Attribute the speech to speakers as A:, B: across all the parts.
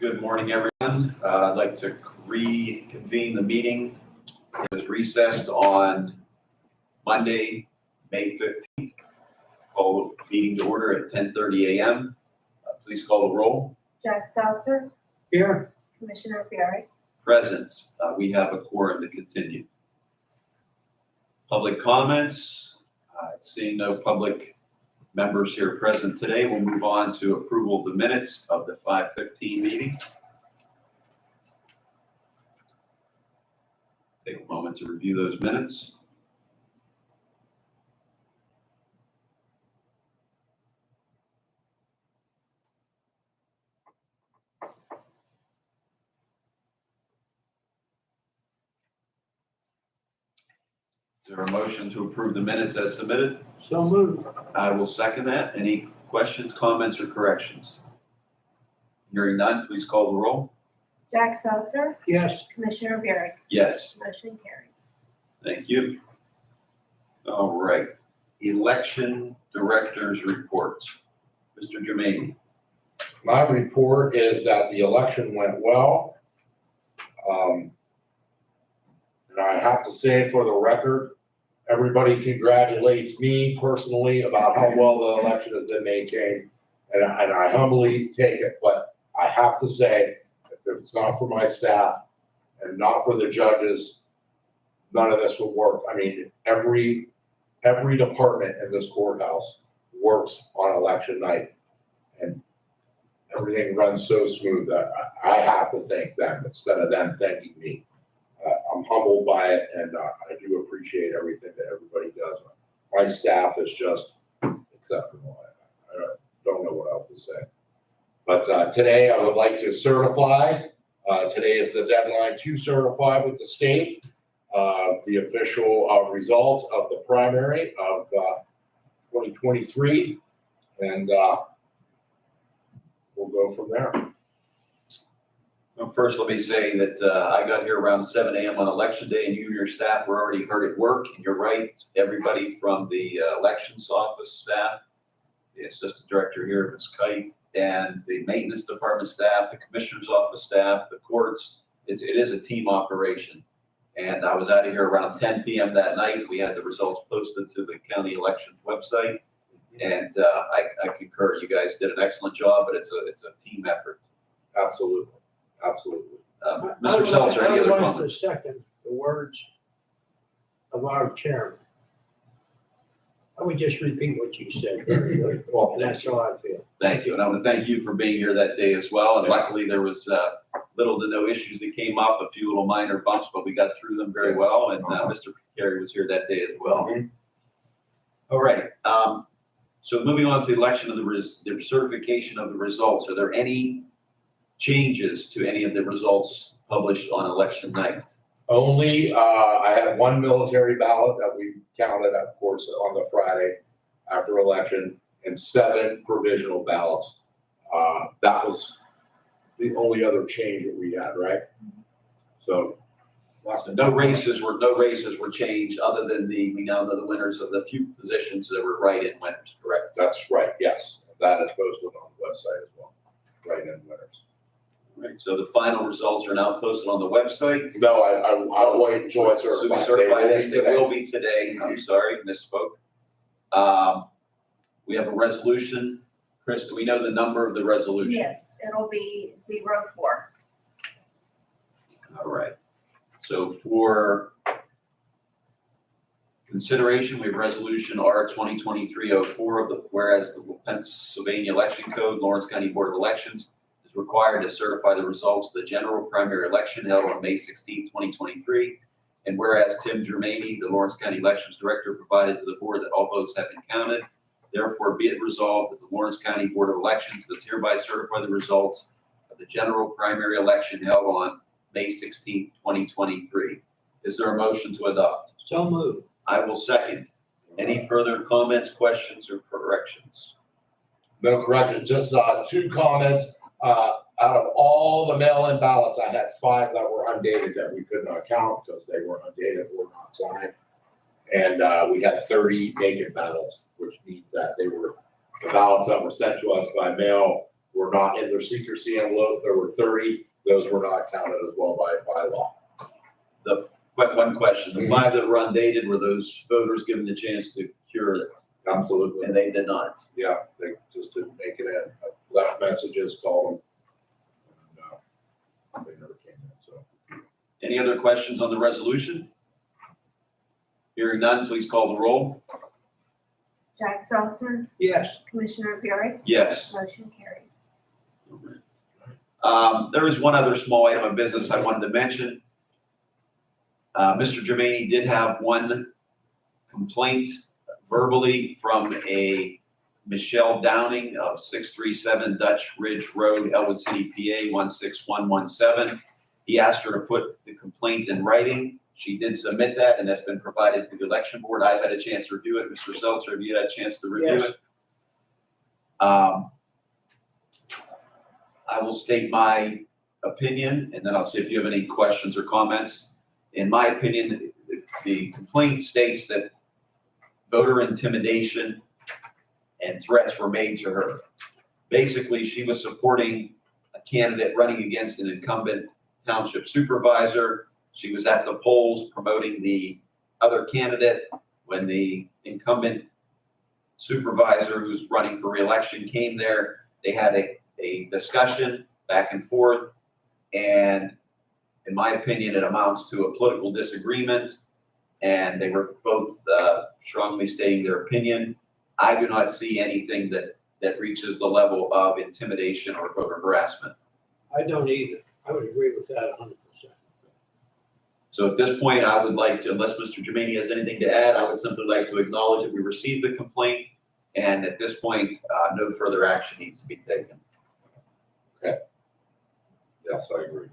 A: Good morning, everyone. I'd like to reconvene the meeting. It was recessed on Monday, May 15th. Call the meeting to order at 10:30 a.m. Please call the roll.
B: Jack Salzer,
C: Here.
B: Commissioner Barry.
A: Present. We have a quorum to continue. Public comments. Seeing no public members here present today, we'll move on to approval of the minutes of the 5:15 meeting. Take a moment to review those minutes. Is there a motion to approve the minutes as submitted?
C: So moved.
A: I will second that. Any questions, comments, or corrections? Hearing none, please call the roll.
B: Jack Salzer,
C: Yes.
B: Commissioner Barry.
A: Yes,
B: Motion carries.
A: thank you. All right, election directors reports. Mr. Jermaine.
D: My report is that the election went well. And I have to say for the record, everybody congratulates me personally about how well the election has been maintained. And I humbly take it, but I have to say, if it's not for my staff and not for the judges, none of this would work. I mean, every department in this courthouse works on election night. And everything runs so smooth that I have to thank them instead of them thanking me. I'm humbled by it, and I do appreciate everything that everybody does. My staff is just exceptional. I don't know what else to say. But today I would like to certify. Today is the deadline to certify with the state the official results of the primary of 2023, and we'll go from there.
A: Well, first, let me say that I got here around 7 a.m. on election day, and you and your staff were already hard at work. And you're right, everybody from the elections office staff, the assistant director here, Ms. Kite, and the maintenance department staff, the commissioner's office staff, the courts, it is a team operation. And I was out of here around 10 p.m. that night. We had the results posted to the county elections website. And I concur, you guys did an excellent job, but it's a team effort.
D: Absolutely. Absolutely.
A: Mr. Seltzer, any other
C: I would like to
A: comments?
C: second the words of our chairman. I would just repeat what you said.
D: Well,
C: That's how I feel.
A: Thank you. And I want to thank you for being here that day as well. And luckily there was little to no issues that came up, a few little minor bumps, but we got through them very well. And Mr. Carey was here that day as well. All right. So moving on to the election of the certification of the results. Are there any changes to any of the results published on election night?
D: Only, I had one military ballot that we counted, of course, on the Friday after election, and 7 provisional ballots. That was the only other change that we had, right? So
A: No races were changed other than we now know the winners of the few positions that were write-in winners, correct?
D: that's right, yes. That is posted on the website as well, write-in winners.
A: Right, so the final results are now posted on the website.
D: No, I'll wait until it's
A: So we
D: certified.
A: certify this, it
D: today.
A: will be today, I'm sorry, misspoke. We have a resolution. Chris, do we know the number of the resolution?
B: Yes, it'll be 04.
A: All right, so for consideration, we have resolution R 2023-04 of the, whereas the Pennsylvania Election Code, Lawrence County Board of Elections is required to certify the results of the general primary election held on May 16, 2023. And whereas Tim Germaini, the Lawrence County Elections Director, provided to the board that all votes have been counted, therefore be it resolved that the Lawrence County Board of Elections does hereby certify the results of the general primary election held on May 16, 2023. Is there a motion to adopt?
C: So moved.
A: I will second. Any further comments, questions, or corrections?
D: No correction, just 2 comments. Out of all the mail-in ballots, I had 5 that were undated that we could not count because they were undated or not signed. And we had 30 naked ballots, which means that they were the ballots that were sent to us by mail were not in their secrecy envelope. There were 30. Those were not counted as well by law.
A: One question, the 5 that were undated, were those voters given the chance to cure it?
D: Absolutely.
A: And they did not.
D: Yeah, they just didn't make it in. I left messages, called them. And, they never came in, so.
A: Any other questions on the resolution? Hearing none, please call the roll.
B: Jack Seltzer,
C: Yes.
B: Commissioner Bierich,
A: Yes.
B: motion carries.
A: There is one other small item of business I wanted to mention. Mr. Germaini did have one complaint verbally from a Michelle Downing of 637 Dutch Ridge Road, Elwood City, PA 16117. He asked her to put the complaint in writing. She did submit that, and that's been provided to the election board. I've had a chance to review it. Mr. Seltzer, have you had a chance to review
C: Yes.
A: it? I will state my opinion, and then I'll see if you have any questions or comments. In my opinion, the complaint states that voter intimidation and threats were made to her. Basically, she was supporting a candidate running against an incumbent township supervisor. She was at the polls promoting the other candidate. When the incumbent supervisor who's running for reelection came there, they had a discussion back and forth. And in my opinion, it amounts to a political disagreement. And they were both strongly stating their opinion. I do not see anything that reaches the level of intimidation or voter harassment.
C: I don't either. I would agree with that 100%.
A: So at this point, I would like to, unless Mr. Germaini has anything to add, I would simply like to acknowledge that we received the complaint. And at this point, no further action needs to be taken.
D: Yes, I agree.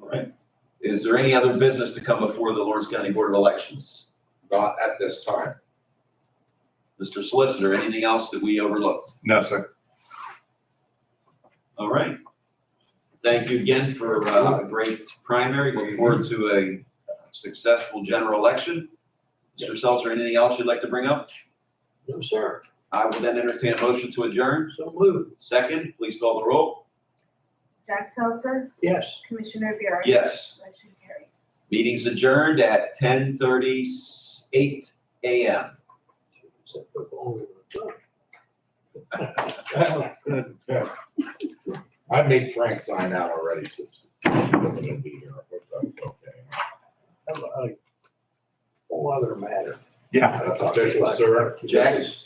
A: All right. Is there any other business to come before the Lawrence County Board of Elections?
D: Not at this time.
A: Mr. Solicitor, anything else that we overlooked?
E: No, sir.
A: All right. Thank you again for a great primary. Look forward to a successful general election. Mr. Seltzer, anything else you'd like to bring up?
C: No, sir.
A: I will then entertain a motion to adjourn.
C: So moved.
A: Second, please call the roll.
B: Jack Seltzer,
C: Yes.
B: Commissioner Bierich.
A: Yes.
B: Motion carries.
A: Meeting's adjourned at 10:38 a.m.
D: I made Frank sign out already, so he's gonna be here. I hope that's okay.
C: A whole other matter.
E: Yeah.
D: That's official, sir.
A: Jack?
D: This is